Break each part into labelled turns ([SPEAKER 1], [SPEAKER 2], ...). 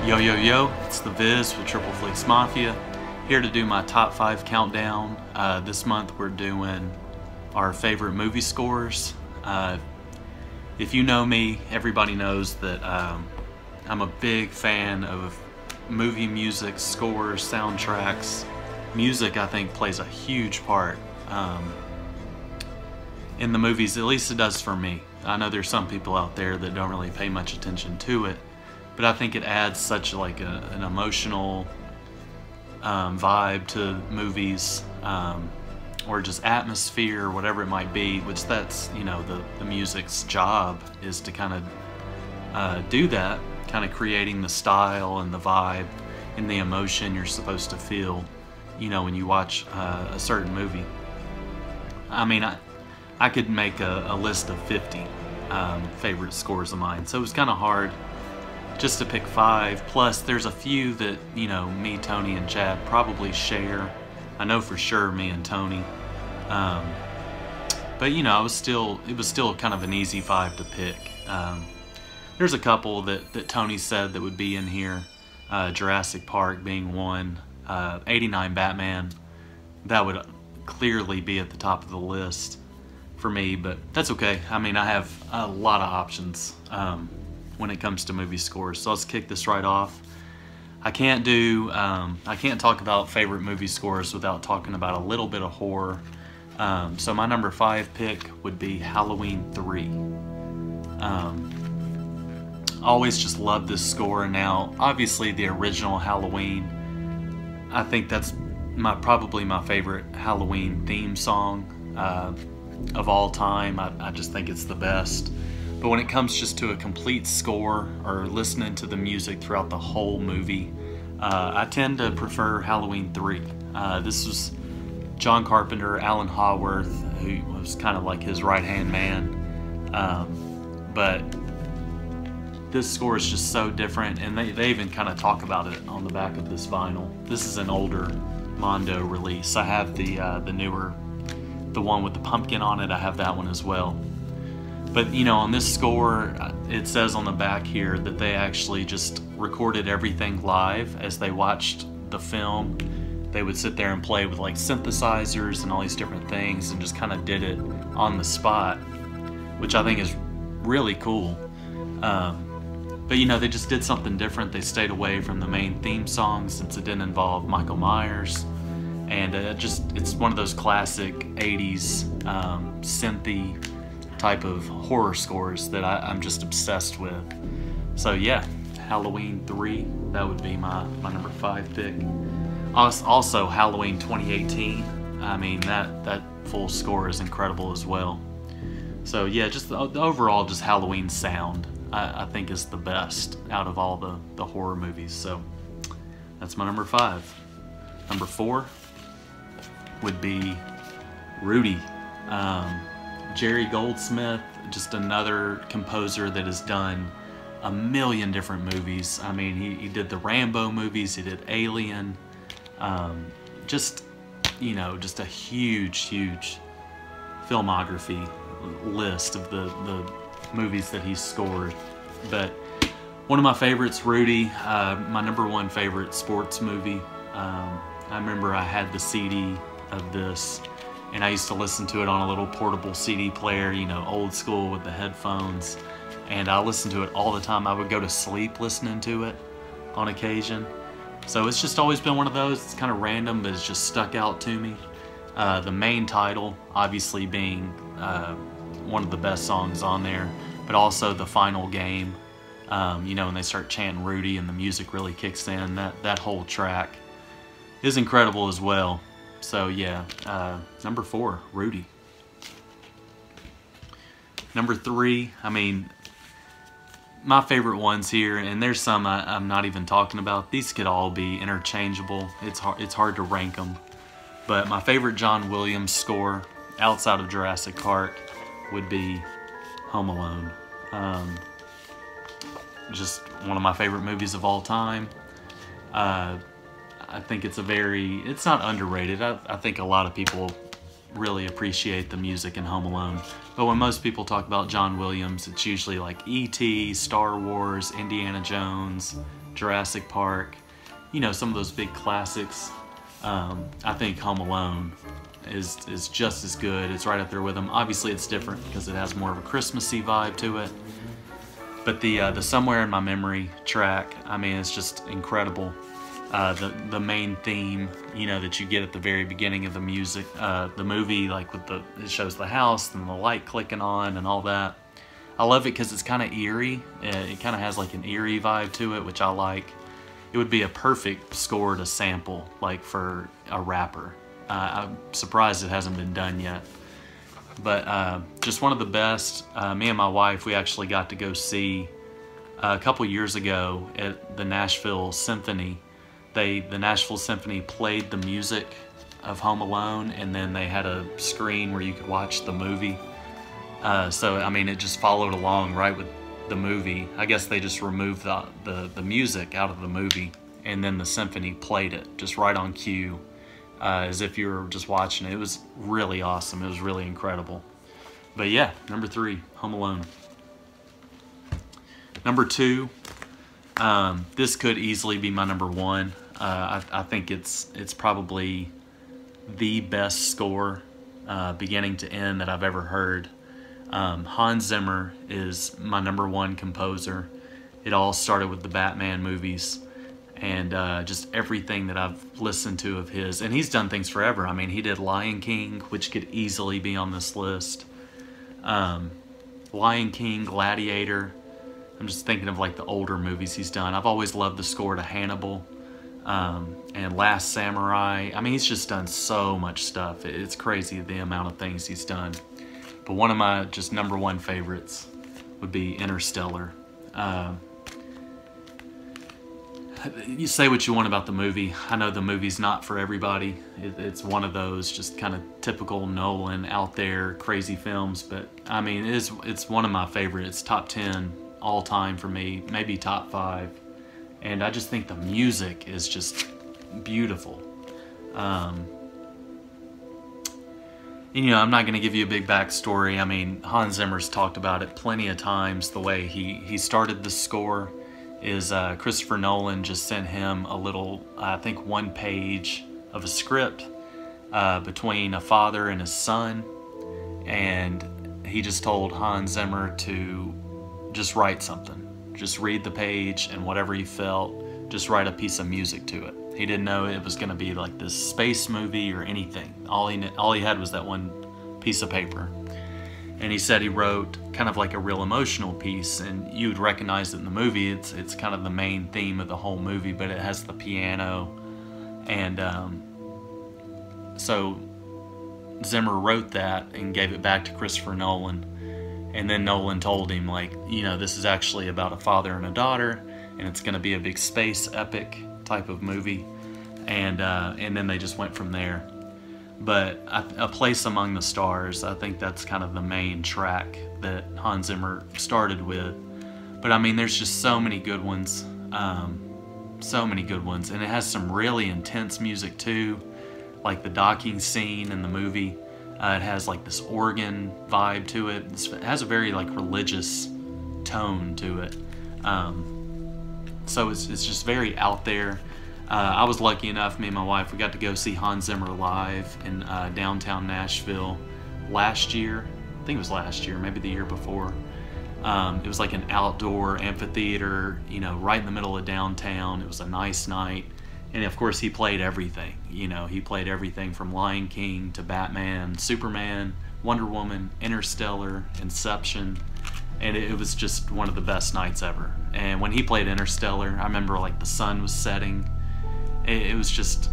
[SPEAKER 1] Yo, yo, yo, it's the Viz with Triple Flex Mafia, here to do my top 5 countdown. This month we're doing our favorite movie scores. If you know me, everybody knows that I'm a big fan of movie music, scores, soundtracks. Music, I think, plays a huge part in the movies, at least it does for me. I know there's some people out there that don't really pay much attention to it, but I think it adds such like an emotional vibe to movies, or just atmosphere, whatever it might be, which that's, you know, the music's job is to kind of do that, kind of creating the style and the vibe and the emotion you're supposed to feel, you know, when you watch a certain movie. I mean, I could make a list of 50 favorite scores of mine, so it was kind of hard just to pick 5, plus there's a few that, you know, me, Tony, and Chad probably share. I know for sure me and Tony. But, you know, it was still kind of an easy 5 to pick. There's a couple that Tony said that would be in here, Jurassic Park being one, 89 Batman, that would clearly be at the top of the list for me, but that's okay. I mean, I have a lot of options when it comes to movie scores, so let's kick this right off. I can't talk about favorite movie scores without talking about a little bit of horror. So my number 5 pick would be Halloween 3. Always just loved this score. Now, obviously the original Halloween, I think that's probably my favorite Halloween theme song of all time. I just think it's the best. But when it comes just to a complete score or listening to the music throughout the whole movie, I tend to prefer Halloween 3. This was John Carpenter, Alan Haworth, who was kind of like his right-hand man. But this score is just so different, and they even kind of talk about it on the back of this vinyl. This is an older Mondo release. I have the newer, the one with the pumpkin on it. I have that one as well. But, you know, on this score, it says on the back here that they actually just recorded everything live as they watched the film. They would sit there and play with like synthesizers and all these different things and just kind of did it on the spot, which I think is really cool. But, you know, they just did something different. They stayed away from the main theme song since it didn't involve Michael Myers. And it's one of those classic 80s synthy type of horror scores that I'm just obsessed with. So yeah, Halloween 3, that would be my number 5 pick. Also Halloween 2018, I mean that full score is incredible as well. So yeah, just the overall just Halloween sound I think is the best out of all the horror movies. So that's my number 5. Number 4 would be Rudy. Jerry Goldsmith, just another composer that has done a million different movies. I mean, he did the Rambo movies, he did Alien, just, you know, just a huge filmography list of the movies that he's scored. But one of my favorites, Rudy, my number 1 favorite sports movie. I remember I had the CD of this, and I used to listen to it on a little portable CD player, you know, old school with the headphones, and I listened to it all the time. I would go to sleep listening to it on occasion. So it's just always been one of those. It's kind of random, but it's just stuck out to me. The main title obviously being one of the best songs on there, but also the final game, you know, when they start chanting Rudy and the music really kicks in, that whole track is incredible as well. So yeah, number 4, Rudy. Number 3, I mean, my favorite ones here, and there's some I'm not even talking about. These could all be interchangeable. It's hard to rank them. But my favorite John Williams score, outside of Jurassic Park, would be Home Alone. Just one of my favorite movies of all time. I think it's not underrated. I think a lot of people really appreciate the music in Home Alone. But when most people talk about John Williams, it's usually like E.T., Star Wars, Indiana Jones, Jurassic Park, you know, some of those big classics. I think Home Alone is just as good. It's right up there with them. Obviously it's different because it has more of a Christmassy vibe to it. But the Somewhere in My Memory track, I mean, it's just incredible. The main theme, you know, that you get at the very beginning of the music, the movie, like with it shows the house and the light clicking on and all that. I love it because it's kind of eerie. It kind of has like an eerie vibe to it, which I like. It would be a perfect score to sample, like for a rapper. I'm surprised it hasn't been done yet. But just one of the best. Me and my wife, we actually got to go see a couple years ago at the Nashville Symphony. The Nashville Symphony played the music of Home Alone, and then they had a screen where you could watch the movie. So I mean, it just followed along right with the movie. I guess they just removed the music out of the movie, and then the symphony played it just right on cue, as if you were just watching it. It was really awesome. It was really incredible. But yeah, number 3, Home Alone. Number 2, this could easily be my number 1. I think it's probably the best score, beginning to end, that I've ever heard. Hans Zimmer is my number 1 composer. It all started with the Batman movies, and just everything that I've listened to of his. And he's done things forever. I mean, he did Lion King, which could easily be on this list. Lion King, Gladiator. I'm just thinking of like the older movies he's done. I've always loved the score to Hannibal, and Last Samurai. I mean, he's just done so much stuff. It's crazy the amount of things he's done. But one of my just number 1 favorites would be Interstellar. You say what you want about the movie. I know the movie's not for everybody. It's one of those just kind of typical Nolan out there crazy films. But I mean, it's one of my favorites. Top 10 all time for me, maybe top 5. And I just think the music is just beautiful. And, you know, I'm not going to give you a big backstory. I mean, Hans Zimmer's talked about it plenty of times. The way he started the score is Christopher Nolan just sent him a little, I think 1 page of a script between a father and his son. And he just told Hans Zimmer to just write something. Just read the page, and whatever he felt, just write a piece of music to it. He didn't know it was going to be like this space movie or anything. All he had was that 1 piece of paper. And he said he wrote kind of like a real emotional piece, and you'd recognize it in the movie. It's kind of the main theme of the whole movie, but it has the piano. And so Zimmer wrote that and gave it back to Christopher Nolan. And then Nolan told him, like, you know, this is actually about a father and a daughter, and it's going to be a big space epic type of movie. And then they just went from there. But A Place Among the Stars, I think that's kind of the main track that Hans Zimmer started with. But I mean, there's just so many good ones. So many good ones. And it has some really intense music too, like the docking scene in the movie. It has like this organ vibe to it. It has a very like religious tone to it. So it's just very out there. I was lucky enough, me and my wife, we got to go see Hans Zimmer live in downtown Nashville last year. I think it was last year, maybe the year before. It was like an outdoor amphitheater, you know, right in the middle of downtown. It was a nice night. And of course, he played everything. You know, he played everything from Lion King to Batman, Superman, Wonder Woman, Interstellar, Inception. And it was just one of the best nights ever. And when he played Interstellar, I remember like the sun was setting. It was just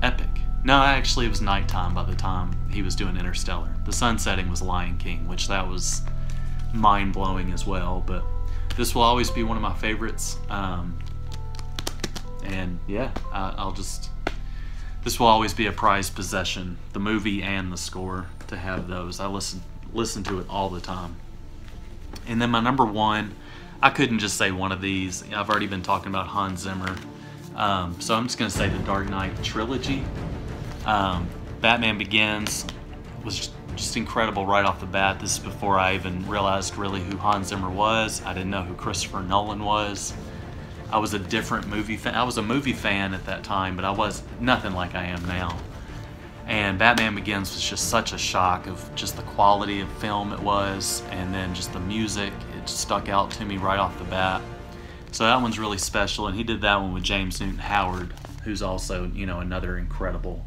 [SPEAKER 1] epic. No, actually it was nighttime by the time he was doing Interstellar. The sun setting was Lion King, which that was mind-blowing as well. But this will always be one of my favorites. And yeah, this will always be a prized possession, the movie and the score, to have those. I listen to it all the time. And then my number 1, I couldn't just say one of these. I've already been talking about Hans Zimmer. So I'm just going to say the Dark Knight trilogy. Batman Begins was just incredible right off the bat. This is before I even realized really who Hans Zimmer was. I didn't know who Christopher Nolan was. I was a different movie fan. I was a movie fan at that time, but I was nothing like I am now. And Batman Begins was just such a shock of just the quality of film it was, and then just the music. It stuck out to me right off the bat. So that one's really special, and he did that one with James Newton Howard, who's also, you know, another incredible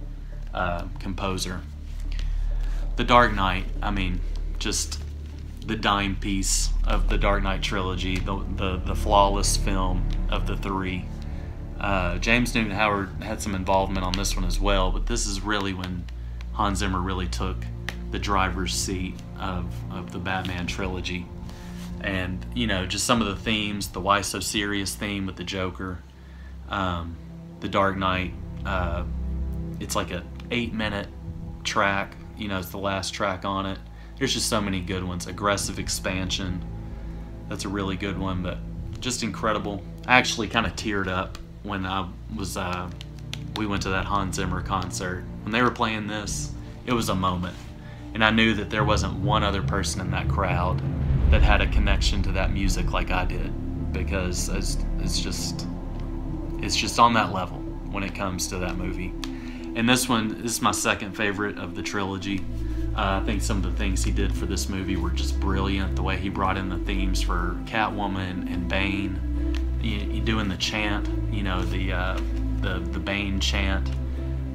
[SPEAKER 1] composer. The Dark Knight, I mean, just the dime piece of the Dark Knight trilogy, the flawless film of the three. James Newton Howard had some involvement on this one as well, but this is really when Hans Zimmer really took the driver's seat of the Batman trilogy. And, you know, just some of the themes, the Why So Serious theme with the Joker, the Dark Knight, it's like a 8-minute track, you know, it's the last track on it. There's just so many good ones. Aggressive Expansion, that's a really good one, but just incredible. I actually kind of teared up when I was, we went to that Hans Zimmer concert. When they were playing this, it was a moment. And I knew that there wasn't one other person in that crowd that had a connection to that music like I did, because it's just on that level when it comes to that movie. And this is my second favorite of the trilogy. I think some of the things he did for this movie were just brilliant. The way he brought in the themes for Catwoman and Bane, doing the chant, you know, the Bane chant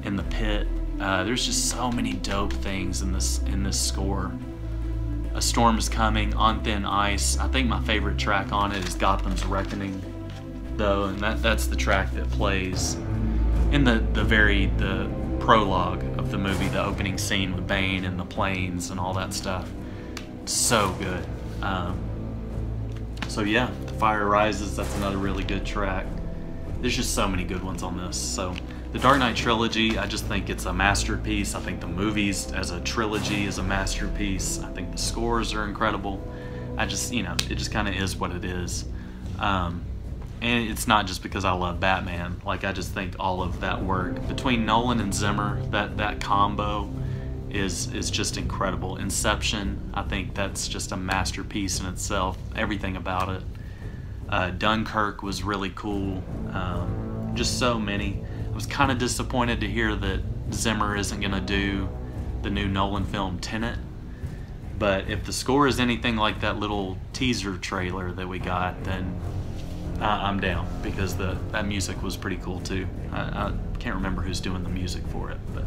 [SPEAKER 1] in the pit. There's just so many dope things in this score. A Storm Is Coming, On Thin Ice. I think my favorite track on it is Gotham's Reckoning, though, and that's the track that plays in the prologue of the movie, the opening scene with Bane and the planes and all that stuff. So good. So yeah, The Fire Rises, that's another really good track. There's just so many good ones on this. So the Dark Knight trilogy, I just think it's a masterpiece. I think the movies as a trilogy is a masterpiece. I think the scores are incredible. I just, you know, it just kind of is what it is. And it's not just because I love Batman. Like, I just think all of that work between Nolan and Zimmer, that combo is just incredible. Inception, I think that's just a masterpiece in itself. Everything about it. Dunkirk was really cool. Just so many. I was kind of disappointed to hear that Zimmer isn't going to do the new Nolan film Tenet. But if the score is anything like that little teaser trailer that we got, then I'm down, because that music was pretty cool too. I can't remember who's doing the music for it, but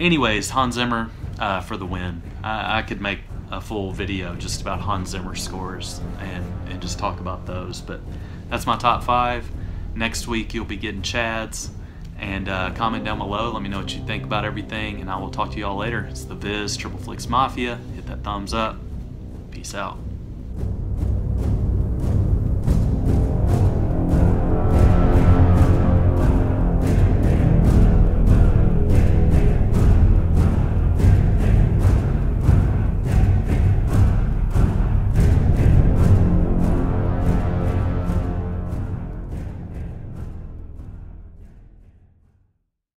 [SPEAKER 1] anyways, Hans Zimmer for the win. I could make a full video just about Hans Zimmer scores and just talk about those, but that's my top 5. Next week you'll be getting Chad's, and comment down below, let me know what you think about everything, and I will talk to you all later. It's the Viz Triple Flix Mafia. Hit that thumbs up. Peace out.